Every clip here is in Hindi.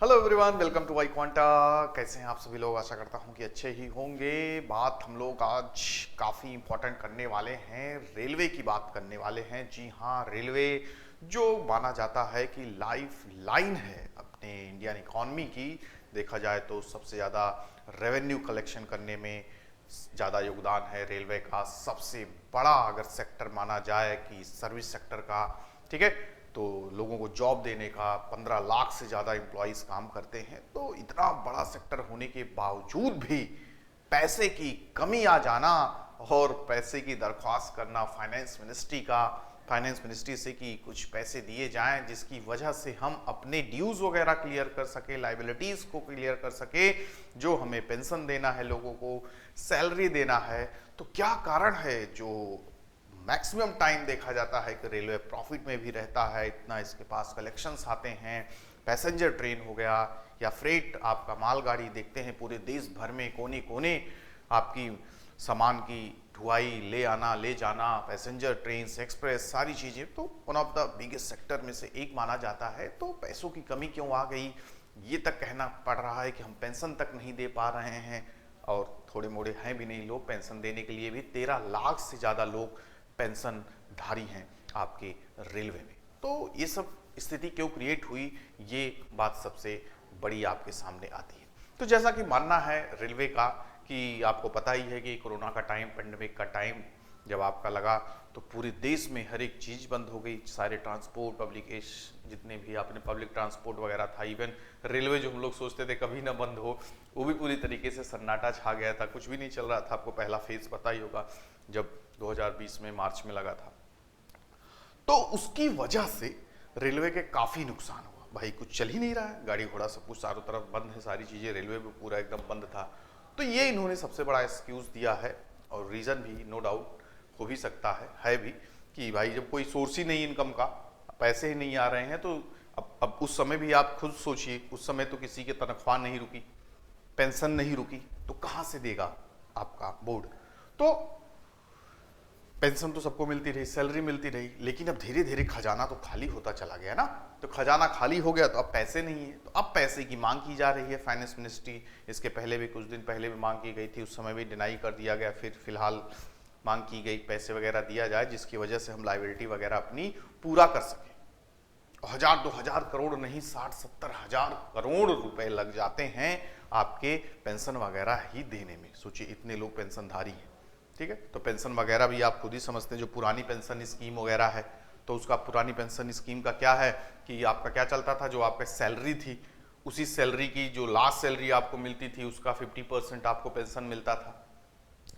Hello everyone, welcome to Y quanta. कैसे हैं आप सभी लोग? आशा करता हूं कि अच्छे ही होंगे। बात हम लोग आज काफ़ी इंपॉर्टेंट करने वाले हैं, रेलवे की बात करने वाले हैं। जी हाँ, रेलवे जो माना जाता है कि लाइफ लाइन है अपने इंडियन इकॉनमी की। देखा जाए तो सबसे ज़्यादा रेवेन्यू कलेक्शन करने में ज़्यादा योगदान है रेलवे का। सबसे बड़ा अगर सेक्टर माना जाए कि सर्विस सेक्टर का, ठीक है, तो लोगों को जॉब देने का 15 लाख से ज़्यादा एम्प्लॉयज़ काम करते हैं। तो इतना बड़ा सेक्टर होने के बावजूद भी पैसे की कमी आ जाना और पैसे की दरख्वास्त करना फाइनेंस मिनिस्ट्री से कि कुछ पैसे दिए जाएं जिसकी वजह से हम अपने ड्यूज वगैरह क्लियर कर सके, लाइबिलिटीज़ को क्लियर कर सके, जो हमें पेंशन देना है, लोगों को सैलरी देना है। तो क्या कारण है जो मैक्सिमम टाइम देखा जाता है कि रेलवे प्रॉफिट में भी रहता है, इतना इसके पास कलेक्शंस आते हैं। पैसेंजर ट्रेन हो गया या फ्रेट आपका मालगाड़ी, देखते हैं पूरे देश भर में कोने कोने आपकी सामान की ढुलाई, ले आना ले जाना, पैसेंजर ट्रेन, एक्सप्रेस, सारी चीज़ें तो one of the biggest sector में से एक माना जाता है। तो पैसों की कमी क्यों आ गई, ये तक कहना पड़ रहा है कि हम पेंशन तक नहीं दे पा रहे हैं। और थोड़े मोड़े हैं भी नहीं लोग, पेंशन देने के लिए भी 13 लाख से ज़्यादा लोग पेंशन धारी हैं आपके रेलवे में। तो ये सब स्थिति क्यों क्रिएट हुई, ये बात सबसे बड़ी आपके सामने आती है। तो जैसा कि मानना है रेलवे का कि आपको पता ही है कि कोरोना का टाइम, पेंडेमिक का टाइम जब आपका लगा तो पूरे देश में हर एक चीज़ बंद हो गई। सारे ट्रांसपोर्ट, जितने भी आपने पब्लिक ट्रांसपोर्ट वगैरह था, इवन रेलवे जो हम लोग सोचते थे कभी ना बंद हो, वो भी पूरी तरीके से सन्नाटा छा गया था, कुछ भी नहीं चल रहा था। आपको पहला फेज पता ही होगा जब 2020 में मार्च में लगा था। तो उसकी वजह से रेलवे के काफ़ी नुकसान हुआ। भाई कुछ चल ही नहीं रहा है, गाड़ी घोड़ा सब कुछ चारों तरफ बंद है, सारी चीज़ें रेलवे में पूरा एकदम बंद था। तो ये इन्होंने सबसे बड़ा एक्सक्यूज़ दिया है, और रीज़न भी नो डाउट हो भी सकता है भी, कि भाई जब कोई सोर्स ही नहीं इनकम का, पैसे ही नहीं आ रहे हैं, तो अब उस समय भी आप खुद सोचिए, उस समय तो किसी के तनख्वाह नहीं रुकी, पेंशन नहीं रुकी, तो कहाँ से देगा आपका बोर्ड। तो पेंशन तो सबको मिलती रही, सैलरी मिलती रही, लेकिन अब धीरे धीरे खजाना तो खाली होता चला गया ना। तो खजाना खाली हो गया तो अब पैसे नहीं है, तो अब पैसे की मांग की जा रही है फाइनेंस मिनिस्ट्री। इसके पहले भी कुछ दिन पहले भी मांग की गई थी, उस समय भी डिनाई कर दिया गया, फिर फिलहाल मांग की गई पैसे वगैरह दिया जाए जिसकी वजह से हम लाइबिलिटी वगैरह अपनी पूरा कर सकें। 1000-2000 करोड़ नहीं, 60-70 हजार करोड़ रुपए लग जाते हैं आपके पेंशन वगैरह ही देने में। सोचिए इतने लोग पेंशनधारी हैं, ठीक है। तो पेंशन वगैरह भी आप खुद ही समझते हैं, जो पुरानी पेंशन स्कीम वगैरह है, तो उसका पुरानी पेंशन स्कीम का क्या है कि आपका क्या चलता था, जो आपका सैलरी थी उसी सैलरी की जो लास्ट सैलरी आपको मिलती थी उसका 50% आपको पेंशन मिलता था।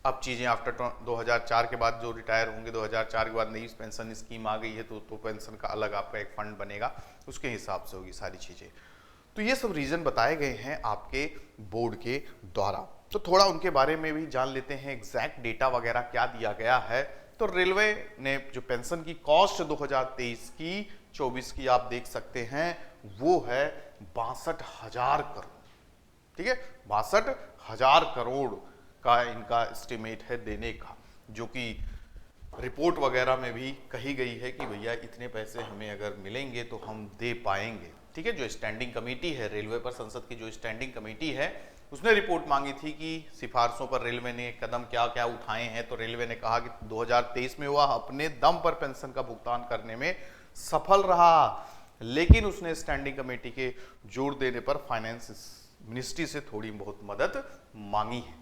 अब चीज़ें आफ्टर 2004 के बाद जो रिटायर होंगे, 2004 के बाद नई पेंशन स्कीम आ गई है, तो पेंशन का अलग आपका एक फंड बनेगा, उसके हिसाब से होगी सारी चीज़ें। तो ये सब रीज़न बताए गए हैं आपके बोर्ड के द्वारा। तो थोड़ा उनके बारे में भी जान लेते हैं, एग्जैक्ट डेटा वगैरह क्या दिया गया है। तो रेलवे ने जो पेंशन की कॉस्ट 2023 की 24 की आप देख सकते हैं, वो है 62,000 करोड़, ठीक है। 62,000 करोड़ का इनका एस्टिमेट है देने का, जो कि रिपोर्ट वगैरह में भी कही गई है कि भैया इतने पैसे हमें अगर मिलेंगे तो हम दे पाएंगे, ठीक है। जो स्टैंडिंग कमेटी है रेलवे पर, संसद की जो स्टैंडिंग कमेटी है, उसने रिपोर्ट मांगी थी कि सिफारिशों पर रेलवे ने कदम क्या क्या उठाए हैं। तो रेलवे ने कहा कि 2023 में वह अपने दम पर पेंशन का भुगतान करने में सफल रहा, लेकिन उसने स्टैंडिंग कमेटी के जोर देने पर फाइनेंस मिनिस्ट्री से थोड़ी बहुत मदद मांगी है,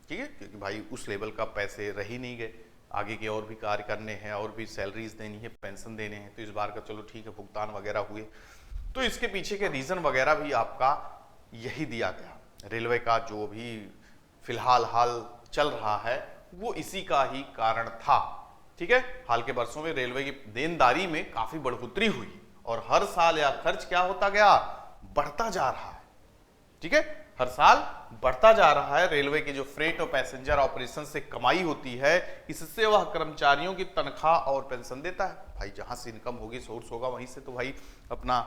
ठीक है, क्योंकि भाई उस लेवल का पैसे रह ही नहीं गए, आगे के और भी कार्य करने हैं, और भी सैलरीज देनी है, पेंशन देने हैं। तो इस बार का चलो ठीक है, भुगतान वगैरह हुए। तो इसके पीछे के रीजन वगैरह भी आपका यही दिया गया। रेलवे का जो भी फिलहाल हाल चल रहा है वो इसी का ही कारण था, ठीक है। हाल के वर्षों में रेलवे की देनदारी में काफी बढ़ोतरी हुई, और हर साल यह खर्च क्या होता गया, बढ़ता जा रहा है, ठीक है। हर साल बढ़ता जा रहा है। रेलवे के जो फ्रेट और पैसेंजर ऑपरेशन से कमाई होती है, इससे वह कर्मचारियों की तनख्वाह और पेंशन देता है। भाई जहां से इनकम होगी, सोर्स होगा, वहीं से तो भाई अपना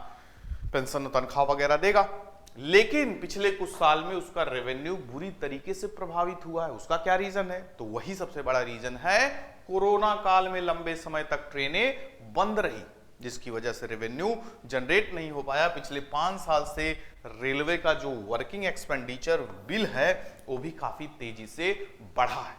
पेंशन और तनख्वाह वगैरह देगा। लेकिन पिछले कुछ साल में उसका रेवेन्यू बुरी तरीके से प्रभावित हुआ है। उसका क्या रीजन है, तो वही सबसे बड़ा रीजन है, कोरोना काल में लंबे समय तक ट्रेनें बंद रही, जिसकी वजह से रेवेन्यू जनरेट नहीं हो पाया। पिछले 5 साल से रेलवे का जो वर्किंग एक्सपेंडिचर बिल है वो भी काफी तेजी से बढ़ा है।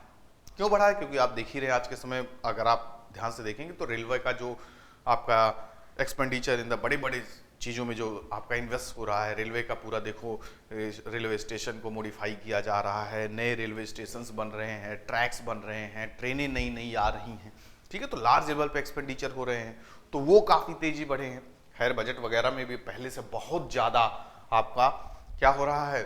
क्यों बढ़ा है? क्योंकि आप देख ही रहे हैं आज के समय, अगर आप ध्यान से देखेंगे तो रेलवे का जो आपका एक्सपेंडिचर इन द बड़े बड़े चीज़ों में जो आपका इन्वेस्ट हो रहा है, रेलवे का पूरा देखो, रेलवे स्टेशन को मॉडिफाई किया जा रहा है, नए रेलवे स्टेशंस बन रहे हैं, ट्रैक्स बन रहे हैं, ट्रेनें नई नई आ रही हैं, ठीक है, तो लार्ज लेवल पे एक्सपेंडिचर हो रहे हैं, तो वो काफ़ी तेजी बढ़े हैं। खैर बजट वगैरह में भी पहले से बहुत ज़्यादा आपका क्या हो रहा है,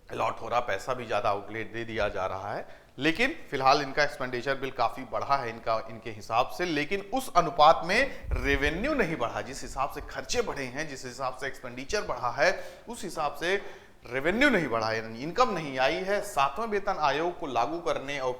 अलॉट हो रहा, पैसा भी ज़्यादा आउटलेट दे दिया जा रहा है, लेकिन फिलहाल इनका एक्सपेंडिचर बिल काफी बढ़ा है इनके हिसाब से, लेकिन उस अनुपात में रेवेन्यू नहीं बढ़ा। जिस हिसाब से खर्चे बढ़े हैं, जिस हिसाब से एक्सपेंडिचर बढ़ा है, उस हिसाब से रेवेन्यू नहीं बढ़ा है, इनकम नहीं आई है। 7वें वेतन आयोग को लागू करने और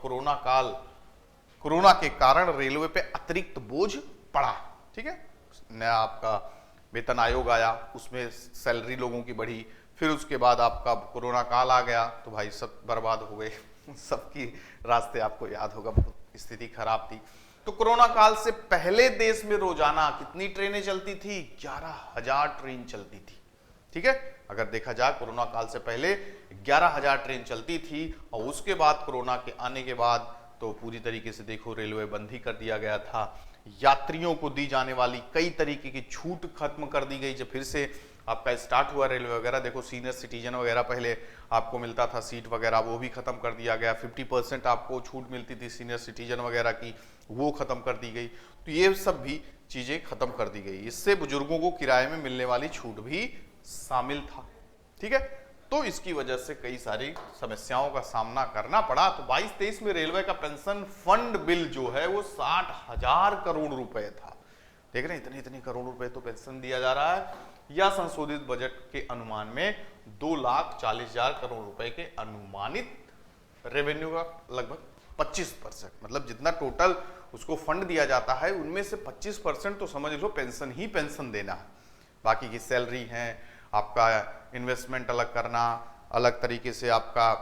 कोरोना के कारण रेलवे पे अतिरिक्त बोझ पड़ा, ठीक है। नया आपका वेतन आयोग आया, उसमें सैलरी लोगों की बढ़ी, फिर उसके बाद आपका कोरोना काल आ गया तो भाई सब बर्बाद हो गए सबकी रास्ते आपको याद होगा, बहुत स्थिति खराब थी। तो कोरोना काल से पहले देश में रोजाना कितनी ट्रेनें चलती थी? 11,000 ट्रेन चलती थी, ठीक है। अगर देखा जाए कोरोना काल से पहले 11,000 ट्रेन चलती थी, और उसके बाद कोरोना के आने के बाद तो पूरी तरीके से देखो रेलवे बंद ही कर दिया गया था। यात्रियों को दी जाने वाली कई तरीके की छूट खत्म कर दी गई। जब फिर से आपका स्टार्ट हुआ रेलवे वगैरह, देखो सीनियर सिटीजन वगैरह पहले आपको मिलता था सीट वगैरह, वो भी खत्म कर दिया गया। 50% आपको छूट मिलती थी सीनियर सिटीजन वगैरह की, वो खत्म कर दी गई। तो ये सब भी चीजें खत्म कर दी गई। इससे बुजुर्गों को किराए में मिलने वाली छूट भी शामिल था, ठीक है। तो इसकी वजह से कई सारी समस्याओं का सामना करना पड़ा। तो 22-23 में रेलवे का पेंशन फंड बिल जो है वो 60,000 करोड़ रुपए था। देख रहे हैं, इतने इतने करोड़ रुपए तो पेंशन दिया जा रहा है, या संशोधित बजट के अनुमान में 2,40,000 करोड़ रुपए के अनुमानित रेवेन्यू का लगभग 25%, मतलब जितना टोटल उसको फंड दिया जाता है उनमें से 25% तो समझ लो पेंशन ही पेंशन देना है। बाकी की सैलरी है, आपका इन्वेस्टमेंट अलग करना, अलग तरीके से आपका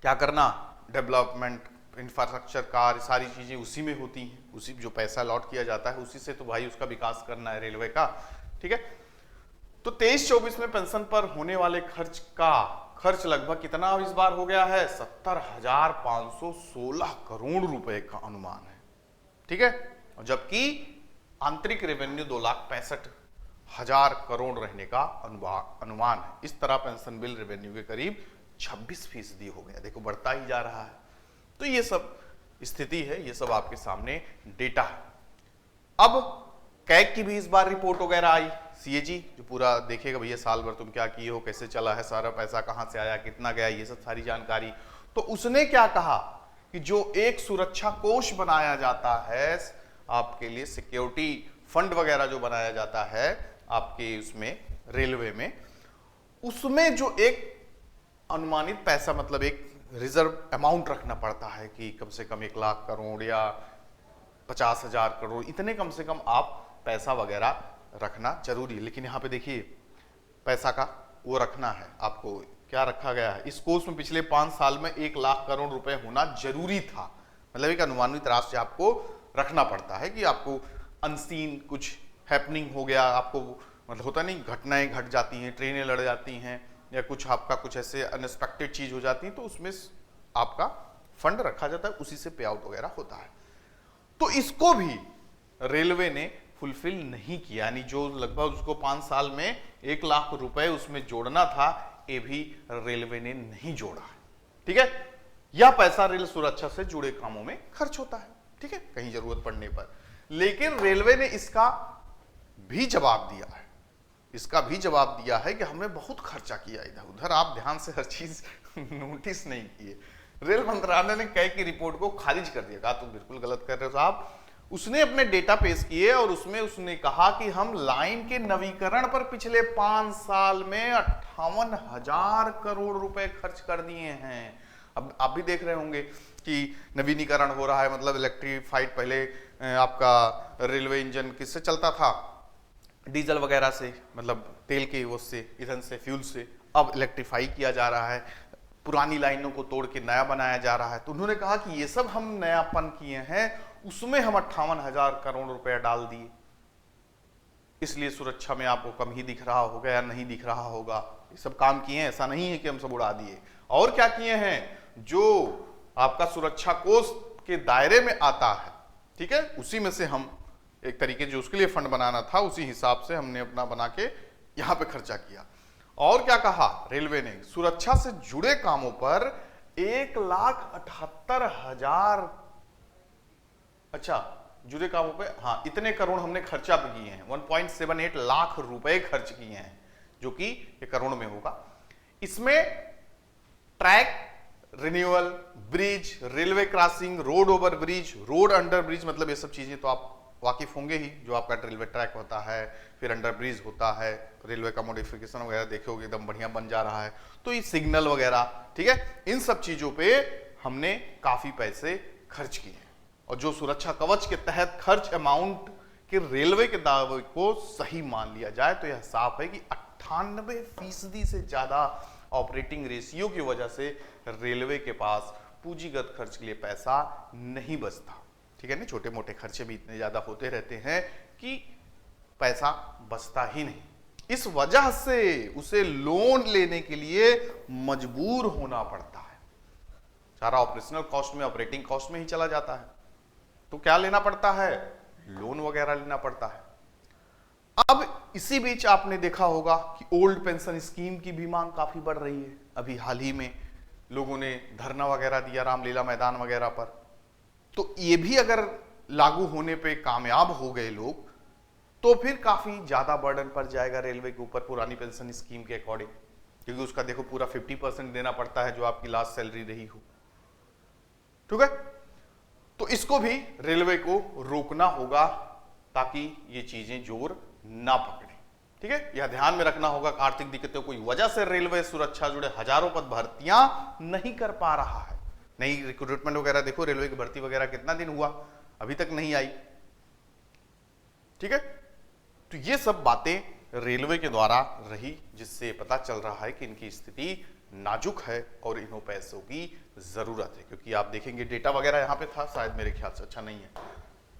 क्या करना, डेवलपमेंट, इंफ्रास्ट्रक्चर कार्य, सारी चीजें उसी में होती हैं। उसी जो पैसा अलॉट किया जाता है उसी से तो भाई उसका विकास करना है रेलवे का, ठीक है। तो 23-24 में पेंशन पर होने वाले खर्च लगभग कितना इस बार हो गया है? 70,516 करोड़ रुपए का अनुमान है, ठीक है। और जबकि आंतरिक रेवेन्यू 2,65,000 करोड़ रहने का अनुमान है। इस तरह पेंशन बिल रेवेन्यू के करीब 26% हो गया। देखो बढ़ता ही जा रहा है। तो ये सब स्थिति है, ये सब आपके सामने डेटा है। अब कैग की भी इस बार रिपोर्ट वगैरह आई, सीएजी जो पूरा देखेगा भैया साल भर तुम क्या किए हो, कैसे चला है, सारा पैसा कहां से आया, कितना गया, ये सब सारी जानकारी। तो उसने क्या कहा कि जो एक सुरक्षा कोष बनाया जाता है आपके लिए, सिक्योरिटी फंड वगैरह जो बनाया जाता है आपके उसमें रेलवे में, उसमें जो एक अनुमानित पैसा, मतलब एक रिजर्व अमाउंट रखना पड़ता है कि कम से कम 1,00,000 करोड़ या 50,000 करोड़, इतने कम से कम आप पैसा वगैरह रखना जरूरी है। लेकिन यहाँ पे देखिए पैसा का वो रखना है, आपको क्या रखा गया है इस कोर्स में, पिछले 5 साल में 1,00,000 करोड़ रुपए होना जरूरी था। मतलब एक अनुमानित राशि आपको रखना पड़ता है कि आपको अनसीन कुछ हैपनिंग हो गया, आपको मतलब होता नहीं, घटनाएं घट जाती हैं, ट्रेनें लड़ जाती हैं, या कुछ आपका कुछ ऐसे अनएक्सपेक्टेड चीज हो जाती है, तो उसमें आपका फंड रखा जाता है, उसी से पे आउट वगैरह होता है। तो इसको भी रेलवे ने फुलफिल नहीं किया, यानी जो लगभग उसको 5 साल में 1,00,000 रुपए उसमें जोड़ना था, ये भी रेलवे ने नहीं जोड़ा, ठीक है। यह पैसा रेल सुरक्षा से जुड़े कामों में खर्च होता है, ठीक है, कहीं जरूरत पड़ने पर। लेकिन रेलवे ने इसका भी जवाब दिया है, कि हमने बहुत खर्चा किया इधर उधर, आप ध्यान से हर चीज नोटिस नहीं किए। रेल मंत्रालय ने कैग की रिपोर्ट को खारिज कर दिया, कहा तुम बिल्कुल गलत कर रहे हो साहब। उसने अपने डेटा पेश किए और उसमें उसने कहा कि हम लाइन के नवीकरण पर पिछले 5 साल में 58,000 करोड़ रुपए खर्च कर दिए हैं। अब आप भी देख रहे होंगे कि नवीनीकरण हो रहा है, मतलब इलेक्ट्रीफाइड, पहले आपका रेलवे इंजन किससे चलता था, डीजल वगैरह से, मतलब तेल के वो से, ईंधन से, फ्यूल से, अब इलेक्ट्रीफाई किया जा रहा है, पुरानी लाइनों को तोड़ के नया बनाया जा रहा है। तो उन्होंने कहा कि ये सब हम नयापन किए हैं, उसमें हम 58,000 करोड़ रुपया डाल दिए, इसलिए सुरक्षा में आपको कम ही दिख रहा होगा या नहीं दिख रहा होगा। ये सब काम किए हैं, ऐसा नहीं है कि हम सब उड़ा दिए। और क्या किए हैं, जो आपका सुरक्षा कोष के दायरे में आता है, ठीक है, उसी में से हम एक तरीके जो उसके लिए फंड बनाना था उसी हिसाब से हमने अपना बना के यहां पे खर्चा किया। और क्या कहा रेलवे ने, सुरक्षा से जुड़े कामों पर 1,78,000, अच्छा जुड़े कामों पे, हाँ इतने करोड़ हमने खर्चा पे किए हैं, 1.78 लाख रुपए खर्च किए हैं, जो कि ये करोड़ में होगा। इसमें track renewal, bridge, railway crossing, road over bridge, road under bridge, मतलब ये सब चीजें तो आप वाकिफ होंगे ही, जो आपका रेलवे ट्रैक होता है, फिर अंडर ब्रिज होता है, रेलवे का मॉडिफिकेशन वगैरह देखे होगे एकदम बढ़िया बन जा रहा है, तो ये सिग्नल वगैरह, ठीक है, इन सब चीजों पे हमने काफी पैसे खर्च किए हैं। और जो सुरक्षा कवच के तहत खर्च अमाउंट के रेलवे के दावे को सही मान लिया जाए तो यह साफ है कि 98% से ज्यादा ऑपरेटिंग रेशियो की वजह से रेलवे के पास पूंजीगत खर्च के लिए पैसा नहीं बचता, ठीक है ना। छोटे मोटे खर्चे भी इतने ज्यादा होते रहते हैं कि पैसा बचता ही नहीं। इस वजह से उसे लोन लेने के लिए मजबूर होना पड़ता है। सारा ऑपरेशनल कॉस्ट में, ऑपरेटिंग कॉस्ट में ही चला जाता है, तो क्या लेना पड़ता है, लोन वगैरह लेना पड़ता है। अब इसी बीच आपने देखा होगा कि ओल्ड पेंशन स्कीम की भी मांग काफी बढ़ रही है। अभी हाल ही में लोगों ने धरना वगैरह दिया रामलीला मैदान वगैरह पर, तो ये भी अगर लागू होने पे कामयाब हो गए लोग तो फिर काफी ज्यादा बर्डन पड़ जाएगा रेलवे के ऊपर पुरानी पेंशन स्कीम के अकॉर्डिंग, क्योंकि उसका देखो पूरा 50% देना पड़ता है जो आपकी लास्ट सैलरी रही हो, ठीक है। तो इसको भी रेलवे को रोकना होगा ताकि ये चीजें जोर ना पकड़े, ठीक है। यह ध्यान में रखना होगा आर्थिक दिक्कतों की वजह से रेलवे सुरक्षा जुड़े हजारों पद भर्तियां नहीं कर पा रहा है। नई रिक्रूटमेंट वगैरह देखो, रेलवे की भर्ती वगैरह कितना दिन हुआ, अभी तक नहीं आई, ठीक है। तो ये सब बातें रेलवे के द्वारा रही, जिससे पता चल रहा है कि इनकी स्थिति नाजुक है और इन्हों पैसों की जरूरत है। क्योंकि आप देखेंगे डेटा वगैरह यहां पे था, शायद मेरे ख्याल से अच्छा नहीं है,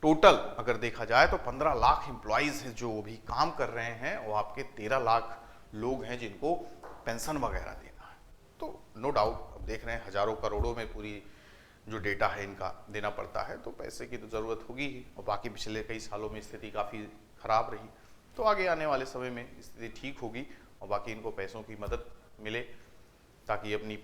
टोटल अगर देखा जाए तो 15 लाख एम्प्लॉइज हैं जो भी काम कर रहे हैं, और आपके 13 लाख लोग हैं जिनको पेंशन वगैरह देना है। तो नो डाउट अब देख रहे हैं हजारों करोड़ों में पूरी जो डेटा है इनका देना पड़ता है, तो पैसे की तो जरूरत होगी ही। और बाकी पिछले कई सालों में स्थिति काफी खराब रही, तो आगे आने वाले समय में स्थिति ठीक होगी और बाकी इनको पैसों की मदद मिले ताकि अपनी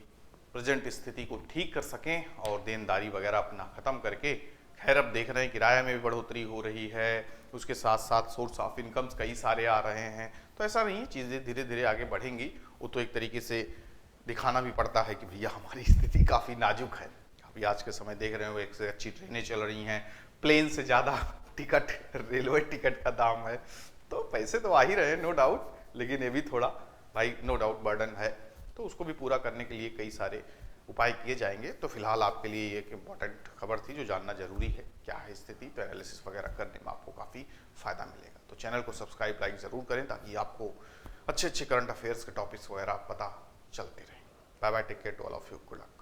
प्रेजेंट स्थिति को ठीक कर सकें और देनदारी वगैरह अपना खत्म करके। खैर अब देख रहे हैं किराया में भी बढ़ोतरी हो रही है, उसके साथ साथ सोर्स ऑफ इनकम्स कई सारे आ रहे हैं, तो ऐसा नहीं है, चीज़ें धीरे धीरे आगे बढ़ेंगी। वो तो एक तरीके से दिखाना भी पड़ता है कि भैया हमारी स्थिति काफ़ी नाजुक है। अभी आज के समय देख रहे हो एक से अच्छी ट्रेनें चल रही हैं, प्लेन से ज़्यादा टिकट, रेलवे टिकट का दाम है, तो पैसे तो आ ही रहे हैं नो डाउट, लेकिन ये भी थोड़ा भाई नो डाउट बर्डन है, तो उसको भी पूरा करने के लिए कई सारे उपाय किए जाएंगे। तो फिलहाल आपके लिए एक इम्पॉर्टेंट खबर थी जो जानना जरूरी है, क्या है स्थिति, तो एनालिसिस वगैरह करने में आपको काफ़ी फायदा मिलेगा। तो चैनल को सब्सक्राइब लाइक जरूर करें ताकि आपको अच्छे अच्छे करंट अफेयर्स के टॉपिक्स वगैरह पता चलते रहें। Bye bye, take care to all of you, good luck.